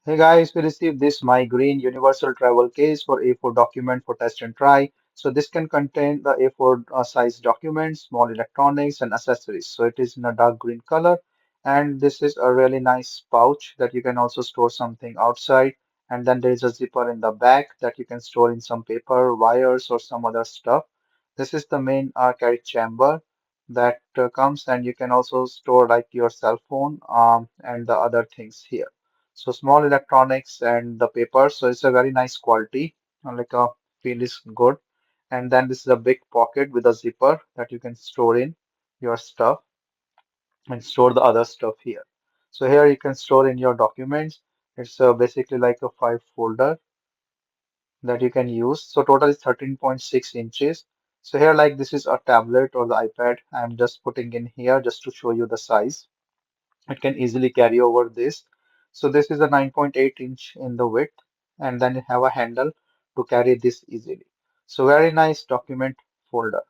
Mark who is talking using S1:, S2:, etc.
S1: Hey guys, we received this mygreen universal travel case for A4 document for test and try. So this can contain the A4 size documents, small electronics and accessories. So it is in a dark green color and this is a really nice pouch that you can also store something outside. And then there is a zipper in the back that you can store in some paper, wires or some other stuff. This is the main carry chamber that comes and you can also store like your cell phone and the other things here. So small electronics and the paper. So it's a very nice quality. Like a feel is good. And then this is a big pocket with a zipper that you can store in your stuff and store the other stuff here. So here you can store in your documents. It's basically like a five folder that you can use. So total is 13.6 inches. So here like this is a tablet or the iPad. I'm just putting in here just to show you the size. It can easily carry over this. So this is a 9.8 inch in the width and then you have a handle to carry this easily. So very nice document folder.